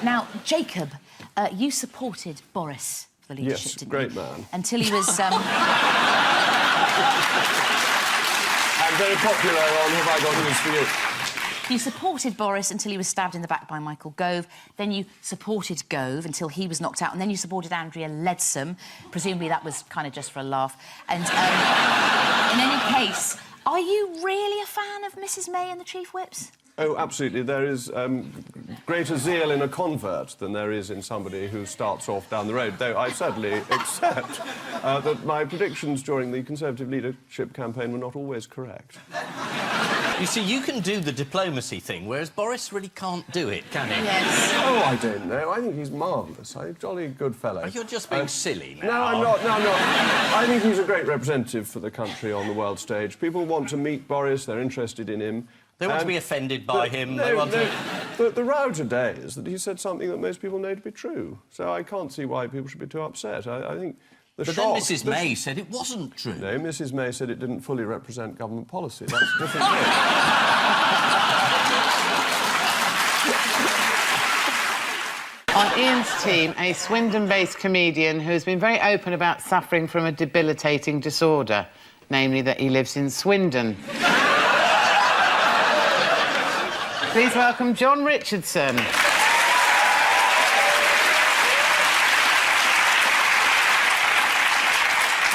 Now, Jacob, you supported Boris for the leadership, yes, didn't great you? man. Until he was... And very popular on Have I Got News For You. You supported Boris until he was stabbed in the back by Michael Gove. Then you supported Gove until he was knocked out. And then you supported Andrea Leadsom. Presumably that was kind of just for a laugh. And in any case, are you really a fan of Mrs May and the Chief Whips? Oh, absolutely. There is greater zeal in a convert than there is in somebody who starts off down the road, though I certainly accept that my predictions during the Conservative leadership campaign were not always correct. You see, you can do the diplomacy thing, whereas Boris really can't do it, can he? Yes. Oh, I don't know. I think he's marvellous. A jolly good fellow. Oh, you're just being silly now. No, I'm not. No, I'm not. I think he's a great representative for the country on the world stage. People want to meet Boris. They're interested in him. They want to be offended by him. They want to... The row today is that he said something that most people know to be true. So I can't see why people should be too upset. I think... But then Mrs May said it wasn't true. No, Mrs May said it didn't fully represent government policy. That's a different thing. On Ian's team, a Swindon-based comedian who's been very open about suffering from a debilitating disorder, namely that he lives in Swindon. Please welcome John Richardson.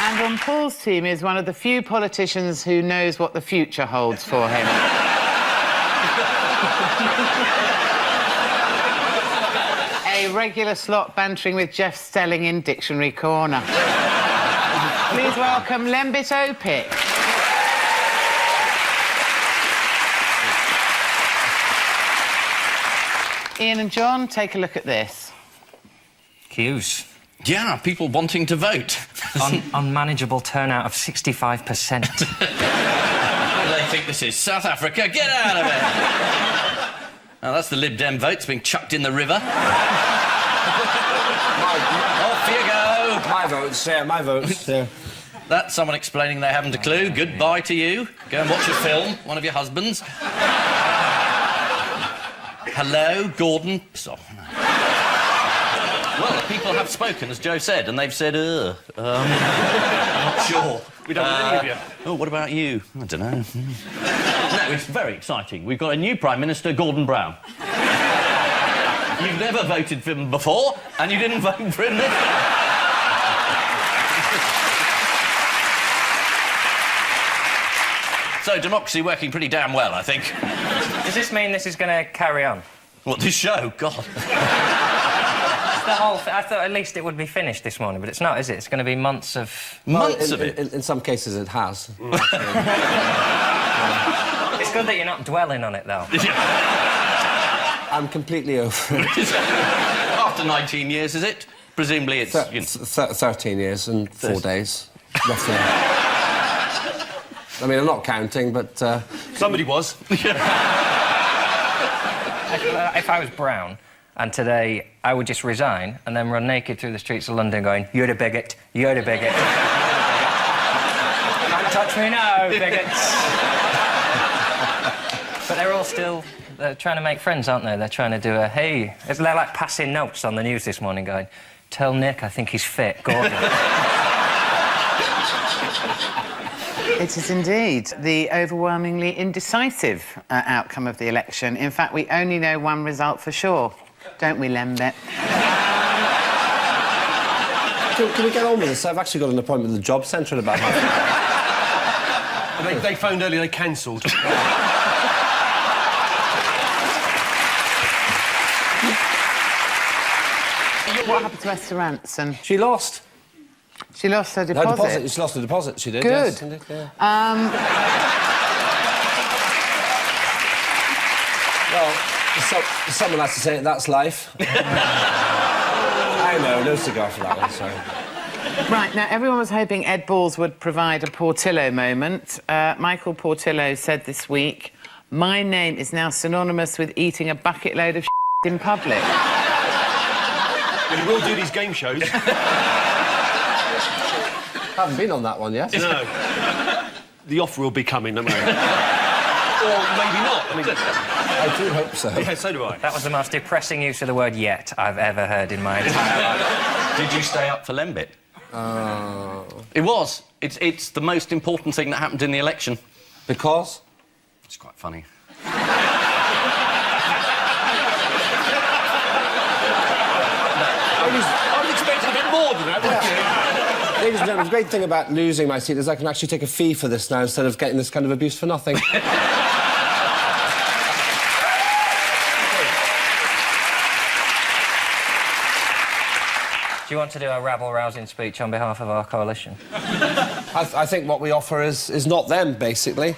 And on Paul's team is one of the few politicians who knows what the future holds for him. A regular slot bantering with Jeff Stelling in Dictionary Corner. Please welcome Lembit Opik. Ian and John, take a look at this. Queues. Yeah, people wanting to vote. Unmanageable turnout of 65%. What do they think this is? South Africa? Get out of it! Now, that's the Lib Dem votes being chucked in the river. Off you go! My votes, yeah, my votes, yeah. That's someone explaining they haven't a clue. Goodbye to you. Go and watch a film, one of your husbands. Hello, Gordon. Well, the people have spoken, as Joe said, and they've said, I'm not sure. We don't know any of you. Oh, what about you? I don't know. No, it's very exciting. We've got a new Prime Minister, Gordon Brown. You've never voted for him before, and you didn't vote for him this time. So, democracy working pretty damn well, I think. Does this mean this is going to carry on? What, this show? God. The whole I thought at least it would be finished this morning, but it's not, is it? It's going to be months of... Months of it? In some cases, it has. It's good that you're not dwelling on it, though. I'm completely over it. After 19 years, is it? Presumably it's... 13 years and 4 days, roughly. I mean, I'm not counting, but... Somebody was. If I was Brown, and today I would just resign and then run naked through the streets of London going, you're the bigot, you're the bigot. Can't touch me now, bigots. But they're all still trying to make friends, aren't they? They're trying to do a, hey... They're like passing notes on the news this morning going, tell Nick I think he's fit, Gordon. It is indeed the overwhelmingly indecisive outcome of the election. In fact, we only know one result for sure. Don't we, Lembit? Can we get on with this? I've actually got an appointment at the job centre in about half an hour. They phoned earlier, they cancelled. What happened to Esther Ranson? She lost. She lost her Her deposit? She lost her deposit, she did, Good. yes. Indeed, yeah. Well, someone has to say it, that's life. I know, no cigar for that one, sorry. Right, now, everyone was hoping Ed Balls would provide a Portillo moment. Michael Portillo said this week, my name is now synonymous with eating a bucket load of in public. We will do these game shows. Haven't been on that one yet. No. The offer will be coming, don't worry. Or maybe not. I mean, I do hope so. yeah, so do I. That was the most depressing use of the word yet I've ever heard in my entire life. Did you stay up for Lembit? It was. It's the most important thing that happened in the election. Because? It's quite funny. I was expecting a bit more than that, wasn't you? Ladies and gentlemen, the great thing about losing my seat is I can actually take a fee for this now instead of getting this kind of abuse for nothing. Do you want to do a rabble-rousing speech on behalf of our coalition? I think what we offer is not them, basically.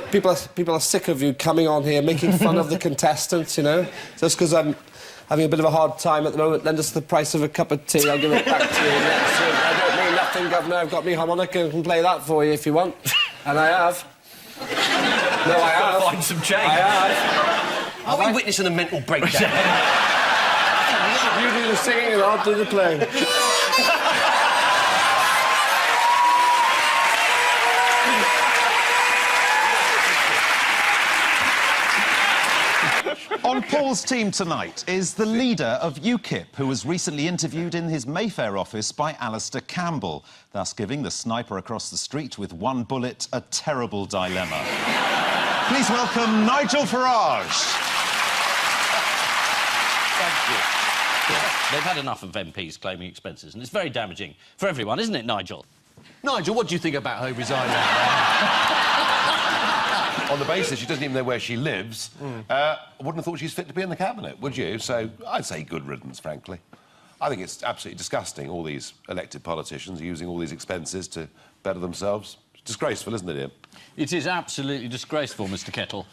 People are sick of you coming on here, making fun of the contestants, you know? Just because I'm having a bit of a hard time at the moment, lend us the price of a cup of tea, I'll give it back to you next week. I don't mean nothing, Governor. I've got me harmonica and can play that for you if you want. And I have. No, I have. Gotta find some change. I have. Are we witnessing a mental breakdown? You do the singing and I'll do the playing. On Paul's team tonight is the leader of UKIP, who was recently interviewed in his Mayfair office by Alistair Campbell, thus giving the sniper across the street with one bullet a terrible dilemma. Please welcome Nigel Farage. Thank you. They've had enough of MPs claiming expenses, and it's very damaging for everyone, isn't it, Nigel? Nigel, what do you think about her resigning? On the basis she doesn't even know where she lives, I wouldn't have thought she's fit to be in the cabinet, would you? So I'd say good riddance, frankly. I think it's absolutely disgusting, all these elected politicians using all these expenses to better themselves. It's disgraceful, isn't it, Ian? It is absolutely disgraceful, Mr. Kettle.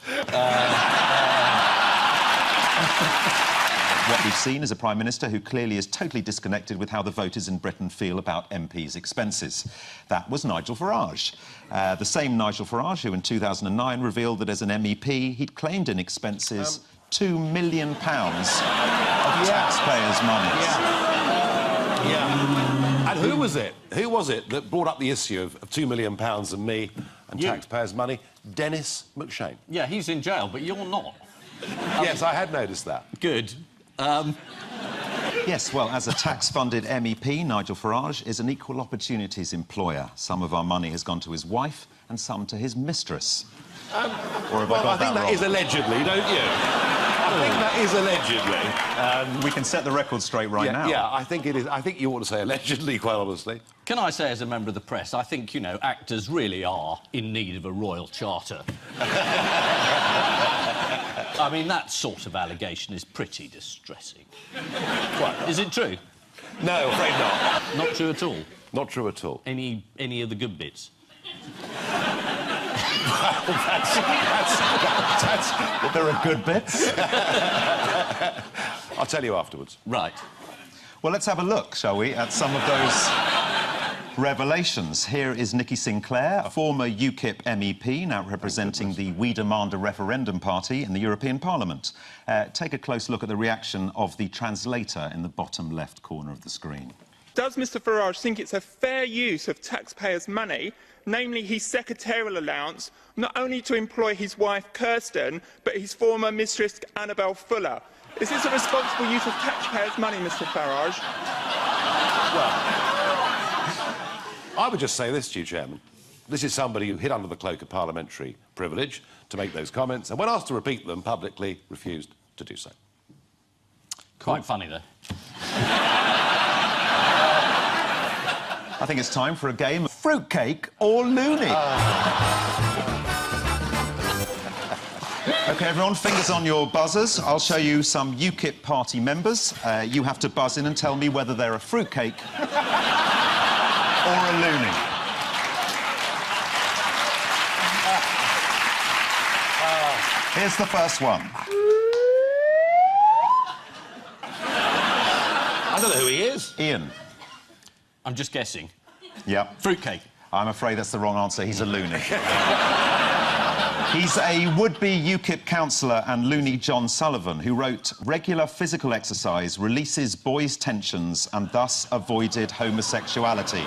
What we've seen is a Prime Minister who clearly is totally disconnected with how the voters in Britain feel about MPs' expenses. That was Nigel Farage. The same Nigel Farage who in 2009 revealed that as an MEP he'd claimed in expenses £2 million of taxpayers' money. Yeah. And who was it? Who was it that brought up the issue of £2 million and me and taxpayers' money? Dennis McShane. Yeah, he's in jail, but you're not. Yes, I had noticed that. Good. Yes, well, as a tax-funded MEP, Nigel Farage is an equal opportunities employer. Some of our money has gone to his wife and some to his mistress. Or have I think that is allegedly, don't you? I think that is allegedly. We can set the record straight right now. Yeah, I think it is. I think you ought to say allegedly, quite honestly. Can I say, as a member of the press, I think, you know, actors really are in need of a royal charter. I mean, that sort of allegation is pretty distressing. What, is it true? No, afraid not. Not true at all? Not true at all. Any of the good bits? There are good bits. I'll tell you afterwards. Right. Well, let's have a look, shall we, at some of those revelations. Here is Nikki Sinclair, a former UKIP MEP, now representing the We Demand a Referendum party in the European Parliament. Take a close look at the reaction of the translator in the bottom left corner of the screen. Does Mr Farage think it's a fair use of taxpayers' money, namely his secretarial allowance, not only to employ his wife Kirsten, but his former mistress Annabel Fuller? Is this a responsible use of taxpayers' money, Mr Farage? Well, I would just say this to you, Chairman. This is somebody who hid under the cloak of parliamentary privilege to make those comments, and when asked to repeat them publicly, refused to do so. Quite funny, though. I think it's time for a game of Fruitcake or Looney. OK, everyone, fingers on your buzzers. I'll show you some UKIP party members. You have to buzz in and tell me whether they're a fruitcake or a Looney. Here's the first one. I don't know who he is. Ian. I'm just guessing. Yep. Fruitcake. I'm afraid that's the wrong answer. He's a Looney. He's a would-be UKIP councillor and Looney John Sullivan who wrote, "Regular physical exercise releases boys' tensions and thus avoided homosexuality."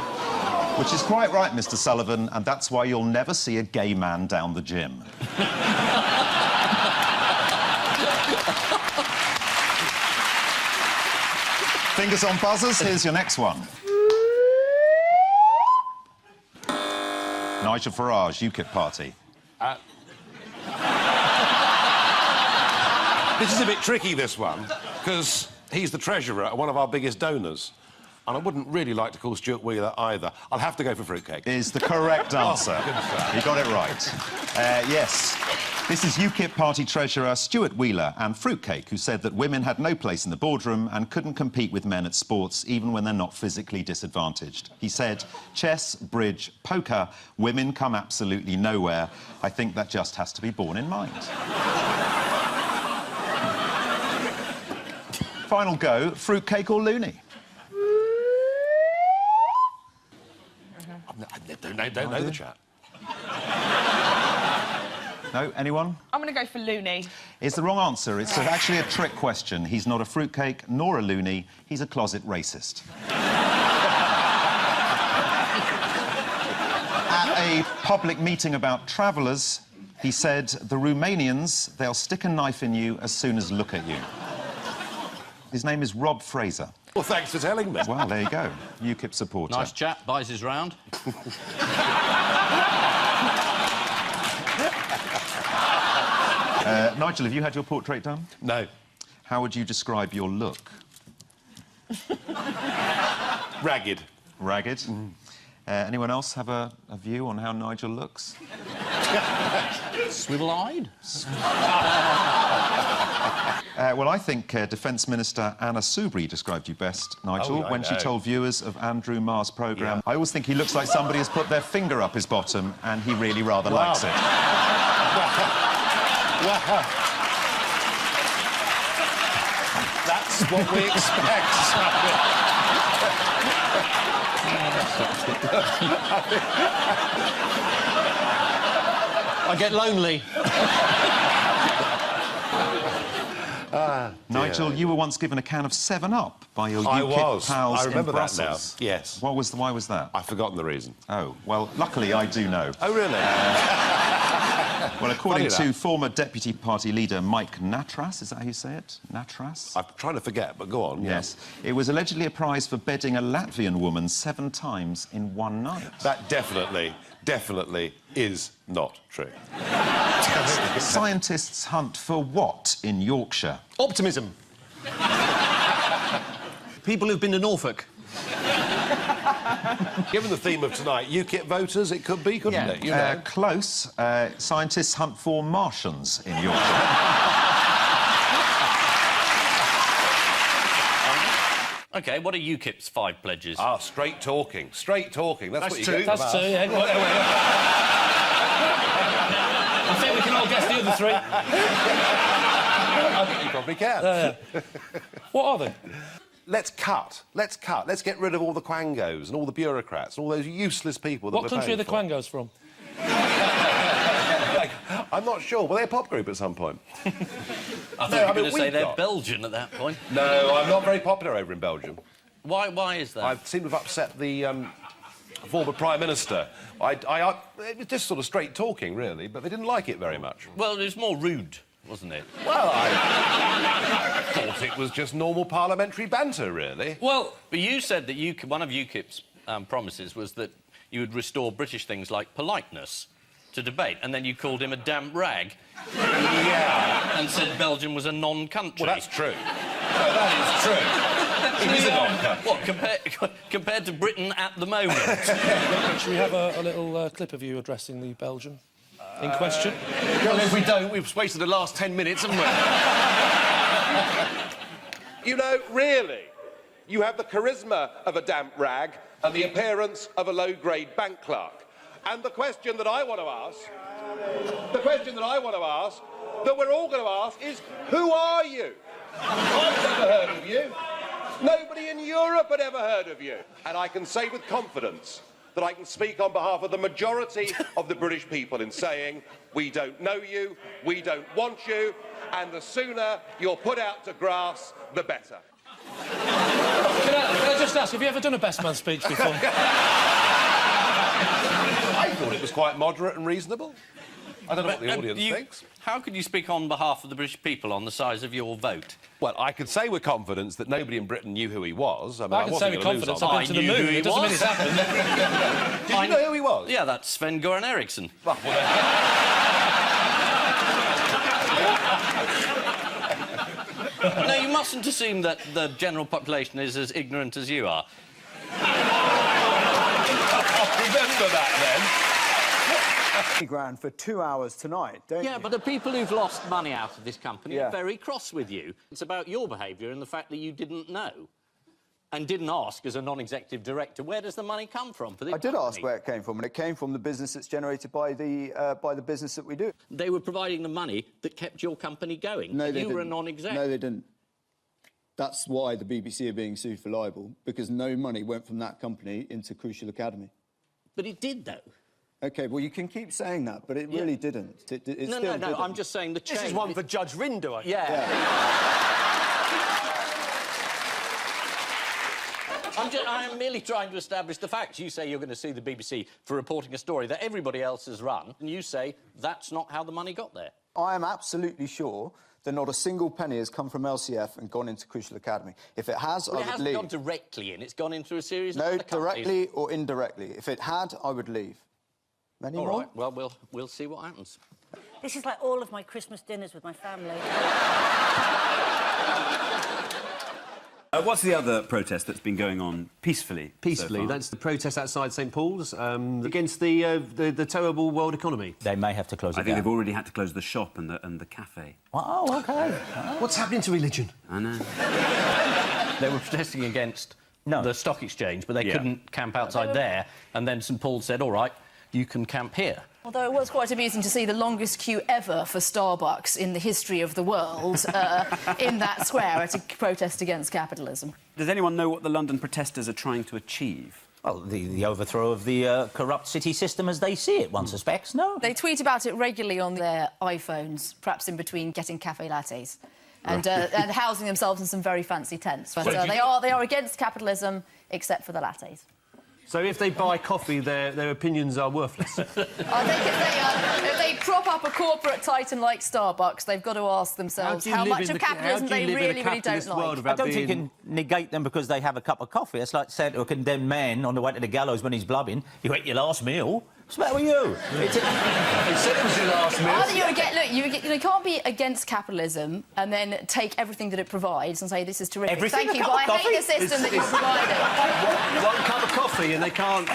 Which is quite right, Mr. Sullivan, and that's why you'll never see a gay man down the gym. Fingers on buzzers, here's your next one. Nigel Farage, UKIP party. This is a bit tricky, this one, because he's the treasurer at one of our biggest donors. And I wouldn't really like to call Stuart Wheeler either. I'll have to go for Fruitcake. Is the correct answer. You got it right. Yes. This is UKIP party treasurer Stuart Wheeler and Fruitcake, who said that women had no place in the boardroom and couldn't compete with men at sports, even when they're not physically disadvantaged. He said, chess, bridge, poker, women come absolutely nowhere. I think that just has to be borne in mind. Final go, Fruitcake or Looney? I don't know the chat. No, anyone? I'm going to go for Looney. It's the wrong answer. It's actually a trick question. He's not a fruitcake nor a loony. He's a closet racist. At a public meeting about travellers, he said, the Romanians, they'll stick a knife in you as soon as look at you. His name is Rob Fraser. Well, thanks for telling me. Well, there you go. UKIP supporter. Nice chap, buys his round. Nigel, have you had your portrait done? No. How would you describe your look? Ragged. Ragged? Anyone else have a view on how Nigel looks? Swivel-eyed? Well, I think Defence Minister Anna Soubry described you best, Nigel, when she told viewers of Andrew Marr's programme. I always think he looks like somebody has put their finger up his bottom and he really rather likes it. Wow. That's what we expect. I get lonely. Nigel, you were once given a can of 7-Up by your UKIP pals I remember in Brussels. that now. Yes. Why was that? I've forgotten the reason. Oh, well, luckily I do know. Oh, really? Well, according to former Deputy Party leader Mike Natras, is that how you say it? Natras? I'm trying to forget, but go on. Yes. It was allegedly a prize for bedding a Latvian woman 7 times in one night. That definitely is not true. Scientists hunt for what in Yorkshire? Optimism. People who've been to Norfolk. Given the theme of tonight, UKIP voters, it could be, couldn't it? You know. Close. Scientists hunt for Martians in Yorkshire. OK, what are UKIP's 5 pledges? Ah, straight talking. Straight talking. That's what you get. That's 2, yeah. I think we can all guess the other 3. I think you probably can. What are they? Let's cut. Let's cut. Let's get rid of all the quangos and all the bureaucrats and all those useless people that What country are the Quangos from? I'm not sure. Were they a pop group at some point? I thought you were going to say they're Belgian at that point. No, I'm not very popular over in Belgium. Why is that? I seem to have upset the former Prime Minister. It was just sort of straight talking, really, but they didn't like it very much. Well, it was more rude, wasn't it? Well, I thought it was just normal parliamentary banter, really. Well, but you said that one of UKIP's promises was that you would restore British things like politeness to debate, and then you called him a damp rag. Yeah. And said Belgium was a non-country. Well, that's true. No, that is true. It is a non-country. What, compared to Britain at the moment? Should we have a little clip of you addressing the Belgian in question? Well, if we don't, we've wasted the last 10 minutes, haven't we? You know, really, you have the charisma of a damp rag and the appearance of a low-grade bank clerk. And the question that I want to ask, that we're all going to ask, is who are you? I've never heard of you. Nobody in Europe had ever heard of you. And I can say with confidence that I can speak on behalf of the majority of the British people in saying, we don't know you, we don't want you, and the sooner you're put out to grass, the better. Can I just ask, have you ever done a best man speech before? I thought it was quite moderate and reasonable. I don't know what the audience thinks. How could you speak on behalf of the British people on the size of your vote? Well, I could say with confidence that nobody in Britain knew who he was. I mean, I can say with confidence I've been to the moon. It doesn't mean it's happened. Did you know who he was? Yeah, that's Sven-Göran Eriksson. No, you mustn't assume that the general population is as ignorant as you are. I'll remember that, then. £20,000 for 2 hours tonight, don't you? Yeah, but the people who've lost money out of this company Yeah. are very cross with you. It's about your behaviour and the fact that you didn't know and didn't ask as a non-executive director, where does the money come from for this I did company? ask where it came from, and it came from the business that's generated by the business that we do. They were providing the money that kept your company going. No, and they you were a didn't. non-exec. No, they didn't. That's why the BBC are being sued for libel, because no money went from that company into Crucial Academy. But it did, though. OK, well, you can keep saying that, but it really didn't. It still didn't. I'm just saying the change... This is one for Judge Rindo, I think. Yeah. I'm merely trying to establish the facts. You say you're going to sue the BBC for reporting a story that everybody else has run, and you say that's not how the money got there. I am absolutely sure that not a single penny has come from LCF and gone into Crucial Academy. If it has, I would leave. It hasn't gone directly in. It's gone in through a series of No, other companies. directly or indirectly. If it had, I would leave. Many All more? right, well, we'll see what happens. This is like all of my Christmas dinners with my family. What's the other protest that's been going on peacefully? Peacefully, that's the protest outside St Paul's against the terrible world economy. They may have to close it I think down. they've already had to close the shop and the cafe. Oh, OK. What's happening to religion? I know. They were protesting against the stock exchange, but they couldn't camp outside there. And then St Paul said, all right, you can camp here. Although it was quite amusing to see the longest queue ever for Starbucks in the history of the world in that square at a protest against capitalism. Does anyone know what the London protesters are trying to achieve? Well, the overthrow of the corrupt city system as they see it, one suspects, no? They tweet about it regularly on their iPhones, perhaps in between getting cafe lattes, and housing themselves in some very fancy tents. But they are against capitalism, except for the lattes. So if they buy coffee, their opinions are worthless. I think if they prop up a corporate titan like Starbucks, they've got to ask themselves how much of capitalism they really don't like. I don't think you can negate them because they have a cup of coffee. It's like saying to a condemned man on the way to the gallows when he's blubbing, you ate your last meal. What's the matter with you? He said it was your last meal. You can't be against capitalism and then take everything that it provides and say this is terrific. Everything? Thank you, but I hate the system that you're providing. One cup of coffee and they can't...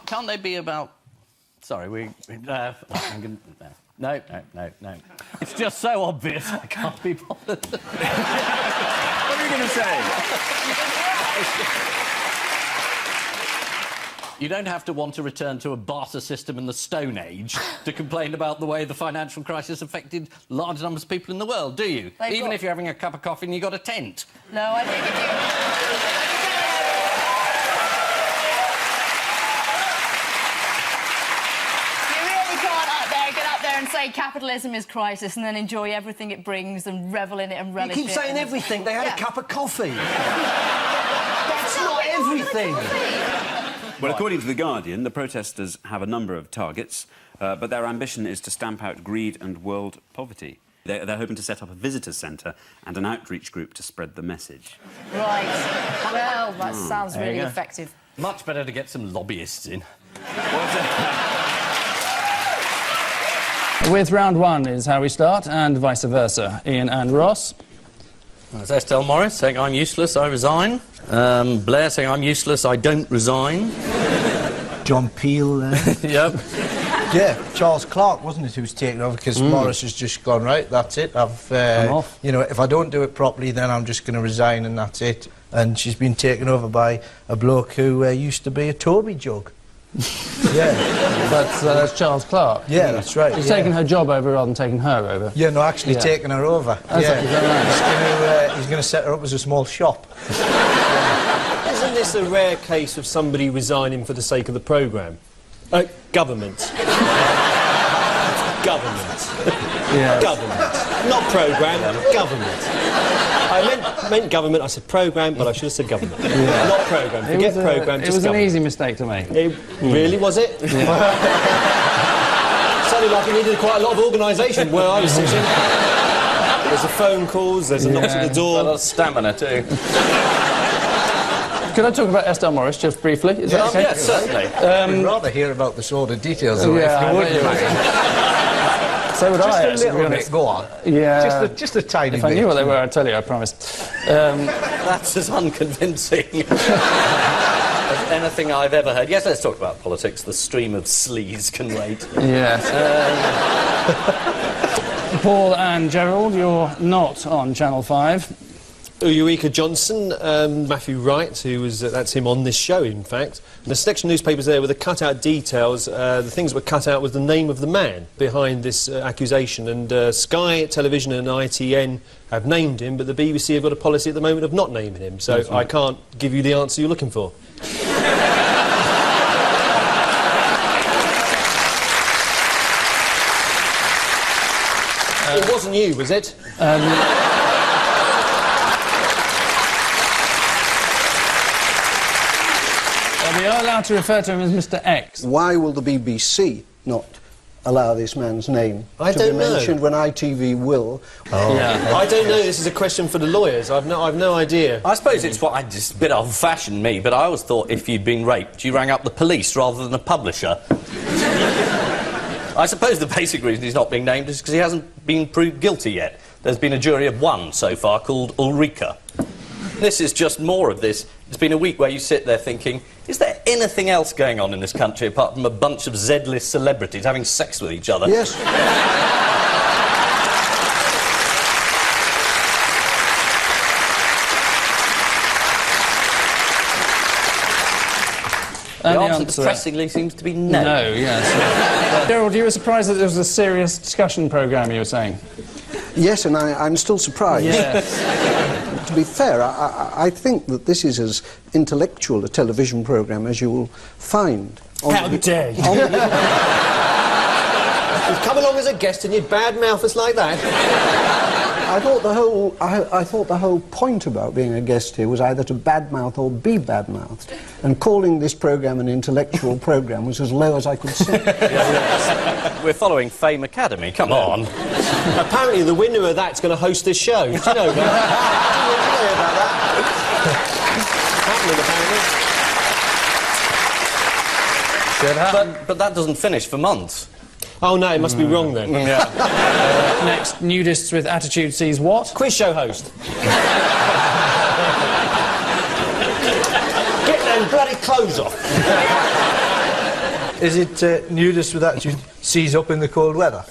Can't they be about... Sorry, no. It's just so obvious I can't be bothered. What are you going to say? You don't have to want to return to a barter system in the Stone Age to complain about the way the financial crisis affected large numbers of people in the world, do you? Even if you're having a cup of coffee and you've got a tent. No, I think if you really can't get up there and say capitalism is crisis and then enjoy everything it brings and revel in it and relish it. You keep saying everything. They had a cup of coffee. That's not everything. Well, according to The Guardian, the protesters have a number of targets, but their ambition is to stamp out greed and world poverty. They're hoping to set up a visitors' centre and an outreach group to spread the message. Right. Well, that sounds really effective. Much better to get some lobbyists in. With round one is how we start, and vice versa. Ian and Ross. That's Estelle Morris saying I'm useless, I resign. Blair saying I'm useless, I don't resign. John Peel there. Yep. Yeah, Charles Clarke, wasn't it, who was taking over, because Morris has just gone, right, that's it, I'm off. You know, if I don't do it properly, then I'm just going to resign and that's it. And she's been taken over by a bloke who used to be a Tory jug. Yeah. That's Charles Clarke. Yeah, that's right. He's taking her job over rather than taking her over. Yeah, no, actually taking her over. That's He's going to set her up as a small shop. Isn't this a rare case of somebody resigning for the sake of the programme? Government. Government. Yeah. Government. Not programme, government. I meant government. I said programme, but I should have said government. Not programme. Forget programme, just It was an government. easy mistake to make. Really, was it? Sounded like it needed quite a lot of organisation where I was sitting. There's the phone calls, there's a knock at the door. A lot of stamina, too. Could I talk about Estelle Morris just briefly? Is that okay? Yes, certainly. I'd rather hear about the sordid details, though, if you wouldn't mind. So would I, Just a little bit, go on. Yeah. Just a tiny bit. If I knew what they were, I'd tell you, I promise. That's as unconvincing as anything I've ever heard. Yes, let's talk about politics. The stream of sleaze can wait. Yes. Paul and Gerald, you're not on Channel 5. Eureka Johnson, Matthew Wright, who was, that's him on this show, in fact. And the selection of newspapers there with the cut-out details, the things that were cut out was the name of the man behind this accusation. And Sky Television and ITN have named him, but the BBC have got a policy at the moment of not naming him. So I can't give you the answer you're looking for. It wasn't you, was it? We are allowed to refer to him as Mr. X. Why will the BBC not allow this man's name I to don't be know. mentioned when ITV will? Yeah. I don't know. This is a question for the lawyers. I've no idea. I suppose it's just a bit old-fashioned, me, but I always thought if you'd been raped, you rang up the police rather than a publisher. I suppose the basic reason he's not being named is because he hasn't been proved guilty yet. There's been a jury of one so far called Ulrika. This is just more of this. It's been a week where you sit there thinking, is there anything else going on in this country apart from a bunch of Z-list celebrities having sex with each other? Yes. The answer depressingly seems to be no. No, yes. Gerald, you were surprised that there was a serious discussion programme, you were saying? Yes, and I'm still surprised. Yes. To be fair, I think that this is as intellectual a television programme as you will find. How dare you! You've come along as a guest and you badmouth us like that. I thought the whole point about being a guest here was either to badmouth or be badmouthed, and calling this programme an intellectual programme was as low as I could sink. We're following Fame Academy, come on. Apparently the winner of that's going to host this show. Did you know that? Did you know about that? Happening, apparently. But that doesn't finish for months. Oh, no, it must be wrong, then. Yeah. Next, Nudists with Attitude sees what? Quiz show host. Get them bloody clothes off. Is it Nudists with Attitude sees up in the cold weather?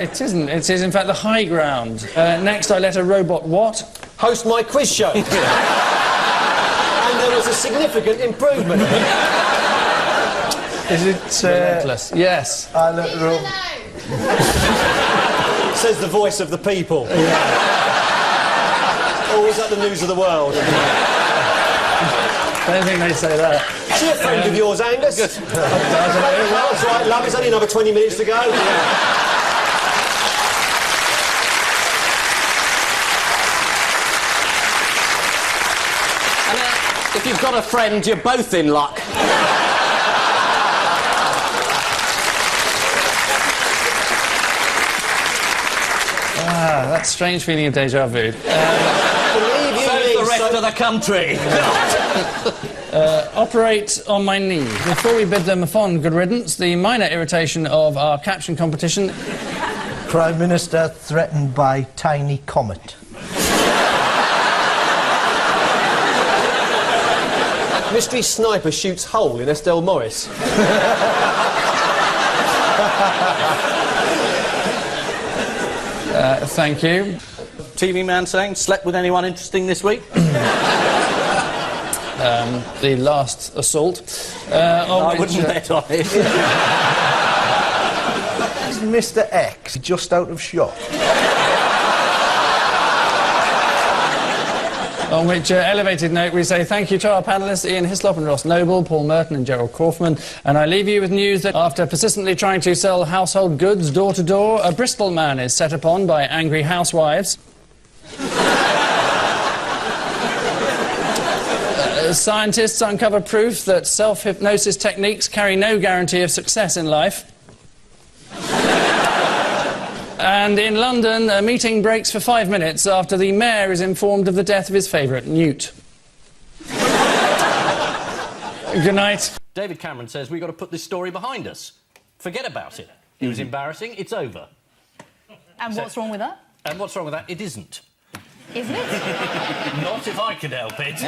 It isn't. It is, in fact, the high ground. Next, I let a robot what? Host my quiz show. And there was a significant improvement. Is it... Relentless. Yes. I let the robot... Says the voice of the people. Or is that the news of the world? I don't think they say that. Is he a friend of yours, Angus? That's right, love. It's only another 20 minutes to go. If you've got a friend, you're both in luck. That strange feeling of deja vu. So the rest of the country. Operate on my knee. Before we bid them a fond good riddance, the minor irritation of our caption competition. Prime Minister threatened by tiny comet. Mystery sniper shoots hole in Estelle Morris. Thank you. TV man saying, slept with anyone interesting this week? The last assault. I wouldn't bet on it. Is Mr. X just out of shot? On which elevated note, we say thank you to our panellists, Ian Hislop and Ross Noble, Paul Merton and Gerald Kaufman. And I leave you with news that after persistently trying to sell household goods door to door, a Bristol man is set upon by angry housewives. Scientists uncover proof that self-hypnosis techniques carry no guarantee of success in life. And in London, a meeting breaks for 5 minutes after the mayor is informed of the death of his favourite newt. Good night. David Cameron says we've got to put this story behind us. Forget about it. It was embarrassing, it's over. And what's wrong with that? And what's wrong with that? It isn't. Isn't it? Not if I could help it.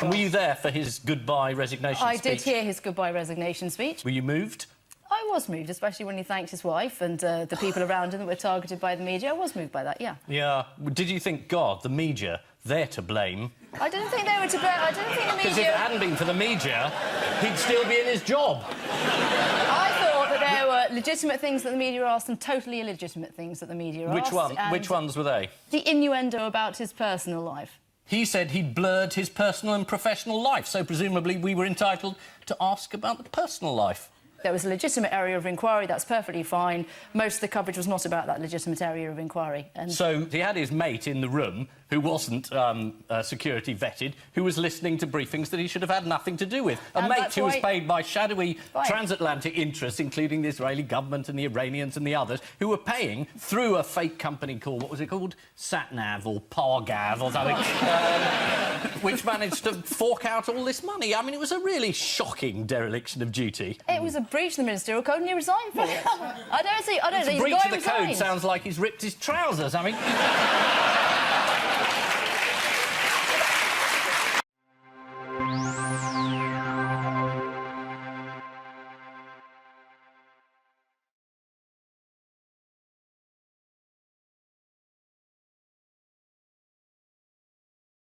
Were you there for his goodbye resignation speech? I did hear his goodbye resignation speech. Were you moved? I was moved, especially when he thanked his wife and the people around him that were targeted by the media. I was moved by that, yeah. Yeah. Did you think, God, the media, they're to blame? I didn't think they were to blame. I didn't think the media... Because if it hadn't been for the media, he'd still be in his job. I thought that there were legitimate things that the media asked and totally illegitimate things that the media asked. Which ones were they? The innuendo about his personal life. He said he'd blurred his personal and professional life, so presumably we were entitled to ask about the personal life. There was a legitimate area of inquiry, that's perfectly fine. Most of the coverage was not about that legitimate area of inquiry. And so he had his mate in the room, who wasn't security vetted, who was listening to briefings that he should have had nothing to do with. A mate who was paid by shadowy transatlantic interests, including the Israeli government and the Iranians and the others, who were paying through a fake company called, what was it called? Satnav or Pargav or something, which managed to fork out all this money. I mean, it was a really shocking dereliction of duty. it was a breach of the ministerial code and he resigned for it. I don't see... Breach of the code sounds like he's ripped his trousers. I mean...